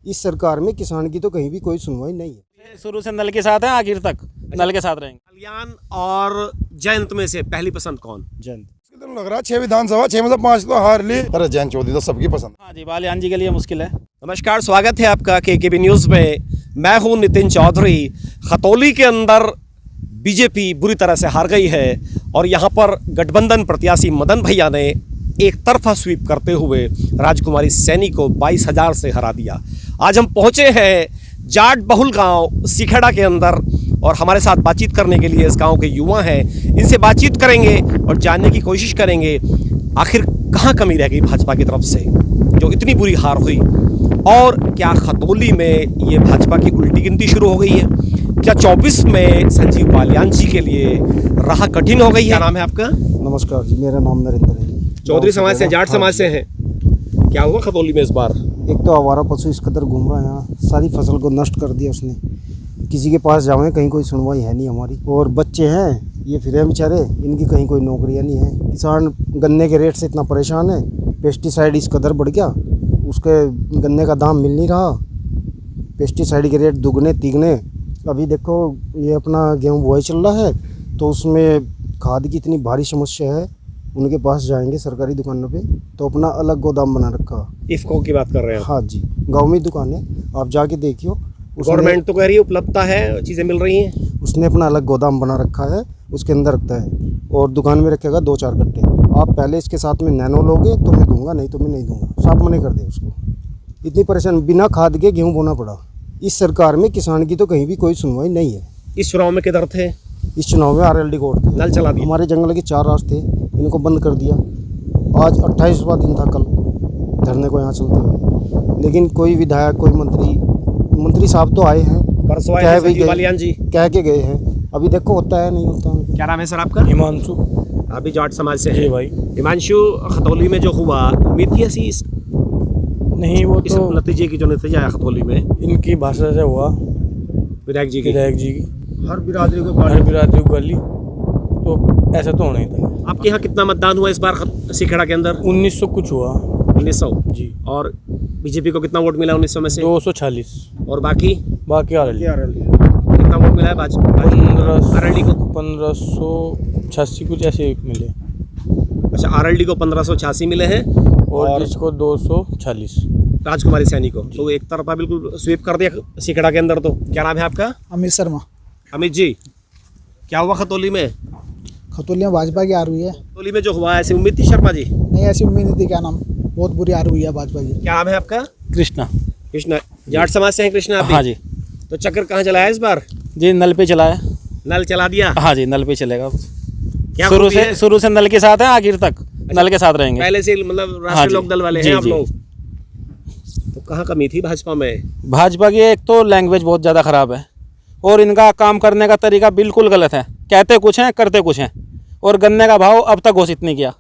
इस सरकार में किसान की तो कहीं भी कोई सुनवाई नहीं है। शुरू से नल के साथ है, आखिर तक नल के साथ रहेंगे। कल्याण और जयंत में से पहली पसंद कौन? जयंत लग रहा है 6 विधानसभा 6 में से 5 तो हार ली। अरे जयंत चौधरी तो सबकी पसंद। हाँ जी, बालियान जी के लिए मुश्किल है। नमस्कार, स्वागत है आपका केकेबी न्यूज़ में। मैं हूं नितिन चौधरी। खतौली के अंदर बीजेपी बुरी तरह से हार गई है और यहां पर गठबंधन प्रत्याशी मदन भैया ने एक तरफा स्वीप करते हुए राजकुमारी सैनी को 22,000 से हरा दिया। आज हम पहुंचे हैं जाट बहुल गांव सिखेड़ा के अंदर और हमारे साथ बातचीत करने के लिए इस गांव के युवा हैं। इनसे बातचीत करेंगे और जानने की कोशिश करेंगे आखिर कहां कमी रह गई भाजपा की तरफ से जो इतनी बुरी हार हुई, और क्या खतौली में ये भाजपा की उल्टी गिनती शुरू हो गई है? क्या 24 में संजीव बालियान जी के लिए राह कठिन हो गई है? क्या नाम है आपका? नमस्कार जी, मेरा नाम नरेंद्र है। चौधरी समाज से, जाट समाज से हैं। क्या हुआ खतौली में इस बार? एक तो आवारा पशु इस कदर घूम रहा है यहाँ, सारी फसल को नष्ट कर दिया उसने। किसी के पास जावे कहीं कोई सुनवाई है नहीं हमारी। और बच्चे हैं ये फिर हैं बेचारे, इनकी कहीं कोई नौकरियाँ नहीं है। किसान गन्ने के रेट से इतना परेशान है, पेस्टिसाइड इस कदर बढ़ गया, उसके गन्ने का दाम मिल नहीं रहा। पेस्टिसाइड के रेट दुगने तिगने। अभी देखो ये अपना गेहूँ बुआई चल रहा है तो उसमें खाद की इतनी भारी समस्या है। उनके पास जाएंगे सरकारी दुकानों पे तो अपना अलग गोदाम बना रखा। इफको की बात कर रहे हैं? हाँ जी, गांव में दुकान है, आप जाके देखियो। गवर्नमेंट तो कह रही है उपलब्धता है, चीज़ें मिल रही हैं। उसने अपना अलग गोदाम बना रखा है, उसके अंदर रखता है और दुकान में रखेगा 2-4 कट्टे। आप पहले इसके साथ में नैनो लोगे तो मैं दूंगा, नहीं तो मैं नहीं दूंगा। साफ मना कर दे उसको। इतनी परेशान, बिना खाद के गेहूँ बोना पड़ा। इस सरकार में किसान की तो कहीं भी कोई सुनवाई नहीं है। इस चुनाव में किधर थे? इस चुनाव में RLD कोर्ट थी, नल चला दिया। हमारे जंगल के 4 रास्ते इनको बंद कर दिया। आज 28वां दिन था कल धरने को यहाँ चलते हुए, लेकिन कोई विधायक कोई मंत्री साहब तो आए हैं, परसों आए कह थे भी संजीव गए, बालियान जी, कह के गए हैं। अभी देखो होता है नहीं होता। क्या नाम है सर आपका? हिमांशु। अभी जाट समाज से जी है भाई। हिमांशु, खतौली में जो हुआ उम्मीद थी ऐसी इस नहीं, वो तो नतीजे की जो नतीजा आया खतौली में इनकी भाषा से हुआ, विधायक जी की। विधायक जी की हर बिरादरी को हर बिरादरी को गाली, तो ऐसा तो होना ही था। आपके यहाँ कितना मतदान हुआ इस बार सिखेड़ा के अंदर? 1900 कुछ हुआ 1900 जी। और बीजेपी को कितना वोट मिला 1900 में से? 240। और बाकी बाकी RLD कितना वोट मिला है भाजपा? आरएलडी को 1586 कुछ ऐसे मिले, अच्छा, आरएलडी को 1586 मिले हैं और जिसको 240। राजकुमारी सैनी को तो एक तरफा बिल्कुल स्वीप कर दिया सिखेड़ा के अंदर। तो क्या नाम है आपका? अमित शर्मा। अमित जी, क्या हुआ खतौली में? खतौली में भाजपा की हार हुई है। खतौली में जो हुआ ऐसी उम्मीद थी शर्मा जी? नहीं, ऐसी उम्मीद नहीं थी। क्या नाम, बहुत बुरी हार हुई है भाजपा की। क्या नाम है आपका? कृष्णा। कृष्णा, जाट समाज से हैं कृष्णा आप भी? हाँ जी। तो चक्कर कहाँ चलाया इस बार? जी, नल पे चला है। नल चला दिया? हाँ जी, नल पे चलेगा। क्या शुरू से नल के साथ है, आखिर तक नल के साथ रहेंगे। पहले से मतलब हाँ राष्ट्रीय जी। लोक दल वाले जी, हैं आप जी। लोग? तो कहाँ कमी थी भाजपा में? भाजपा की एक तो लैंग्वेज बहुत ज़्यादा ख़राब है और इनका काम करने का तरीका बिल्कुल गलत है। कहते कुछ हैं, करते कुछ हैं। और गन्ने का भाव अब तक घोषित नहीं किया।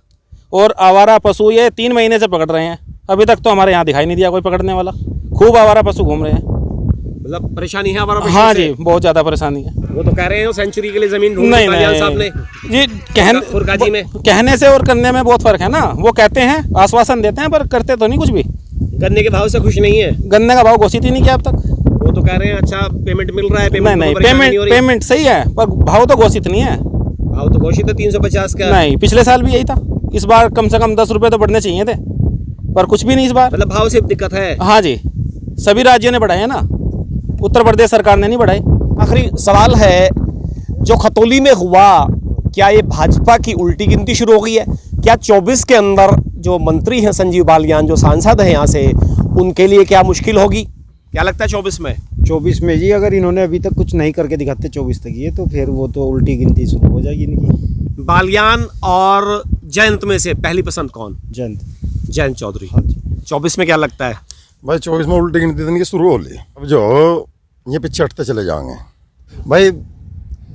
और आवारा पशु ये 3 महीने से पकड़ रहे हैं, अभी तक तो हमारे यहाँ दिखाई नहीं दिया कोई पकड़ने वाला। खूब आवारा पशु घूम रहे हैं। मतलब परेशानी है हमारा? हाँ जी, बहुत ज़्यादा परेशानी है। वो तो कह रहे हैं सेंचुरी के लिए जमीन ढूंढ नहीं बालियान साहब ने जी, फुरकाजी में। कहने से और करने में बहुत फ़र्क है ना। वो कहते हैं, आश्वासन देते हैं, पर करते तो नहीं कुछ भी। गन्ने के भाव से खुश नहीं है? गन्ने का भाव घोषित ही नहीं किया अब तक। वो तो कह रहे हैं अच्छा पेमेंट मिल रहा है, नहीं, पेमेंट सही है पर भाव तो घोषित नहीं है। भाव तो घोषित है 350 का। नहीं, पिछले साल भी यही था। इस बार कम से कम 10 रुपये तो बढ़ने चाहिए थे, पर कुछ भी नहीं इस बार। मतलब भाव से दिक्कत है? हाँ जी, सभी राज्यों ने बढ़ाए हैं ना, उत्तर प्रदेश सरकार ने नहीं बढ़ाए। आखिरी सवाल है, जो खतौली में हुआ क्या ये भाजपा की उल्टी गिनती शुरू हो गई है? क्या 24 के अंदर जो मंत्री हैं संजीव बालियान, जो सांसद हैं यहाँ से, उनके लिए क्या मुश्किल होगी? क्या लगता है 24 में? 24 में जी, अगर इन्होंने अभी तक कुछ नहीं करके दिखाते 24 तक ये, तो फिर वो तो उल्टी गिनती शुरू हो जाएगी इनकी। बालियान और जयंत में से पहली पसंद कौन? जयंत चौधरी। हाँ जी। 24 में क्या लगता है? भाई 24 में उल्टी गिनती दिन की शुरू हो ली। अब जो ये पीछे हटते चले जाएंगे भाई।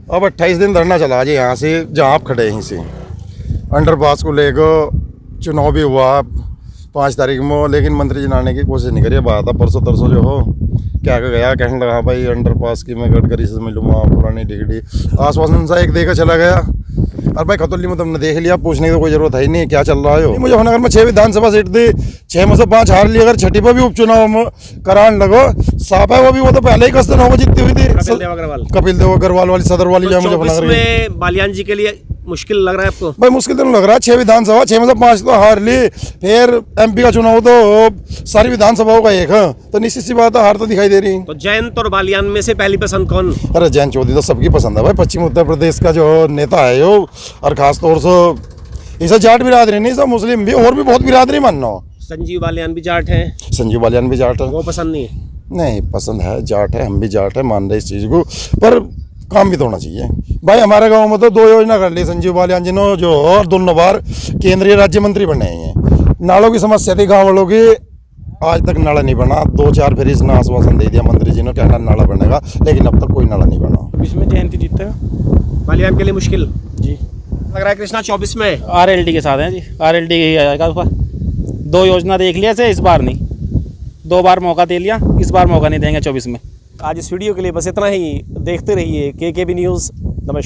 अब 28 दिन धरना चला जी यहाँ से, जहाँ आप खड़े हैं यहीं से। अंडरपास को लेकर चुनाव भी हुआ 5 तारीख में, लेकिन मंत्री जी ने आने की कोशिश नहीं करी। बात था परसों तरसों जो हो क्या गया, कहने लगा भाई अंडरपास की मैं गडकरी से मिलूँगा, पुरानी डिग्री आश्वासन सा एक देकर चला गया। और भाई खतौली में तुमने देख लिया, पूछने की तो कोई जरूरत है ही नहीं क्या चल रहा है। मुजफ्फरनगर में 6 विधानसभा सीट थी, 6 में से 5 हार ली। अगर छठी पर भी उपचुनाव में करान लगो साफ है, वो तो पहले ही कस्टन होगा जीतती हुई थी कपिल देव अग्रवाल वाली सदर वाली। तो 24 में बालियान जी के लिए मुश्किल लग रहा है आपको? भाई मुश्किल तो नहीं लग रहा है, 6 विधानसभा 6 में से 5 तो हार ली, फिर MP का चुनाव तो सारी विधानसभाओं का एक है, तो निश्चित सी बात है हार तो दिखाई दे रही। तो जयंत और बालियान में से पहली पसंद कौन? अरे जयंत चौधरी तो सबकी पसंद है भाई, पश्चिम उत्तर प्रदेश का जो नेता है वो, और खास तौर से इसे जाट बिरादरी नहीं, सब मुस्लिम भी और भी बहुत बिरादरी मानना। संजीव बालियान भी जाट हैं? संजीव बालियान भी जाट है। वो पसंद नहीं है? नहीं पसंद है, जाट है, हम भी जाट है, मान रहे इस चीज़ को, पर काम भी तो होना चाहिए भाई। हमारे गांव में तो 2 योजना कर ली संजीव बालियान जी ने, जो और 2 बार केंद्रीय राज्य मंत्री बने हैं। नालों की समस्या थी गाँव वालों की, आज तक नाला नहीं बना। 2-4 फिर इसने आश्वासन दे दिया मंत्री जी ने क्या नाला बनेगा, लेकिन अब तक कोई नाला नहीं बना। इसमें जयंती जीतते हैं बालियान के लिए मुश्किल जी लग रहा है। कृष्णा 24 में RLD के साथ हैं जी, RLD ही आएगा ऊपर। 2 योजना देख लिया से, इस बार नहीं, 2 बार मौका दे लिया, इस बार मौका नहीं देंगे 24 में। आज इस वीडियो के लिए बस इतना ही। देखते रहिए KKB न्यूज़। नमस्कार।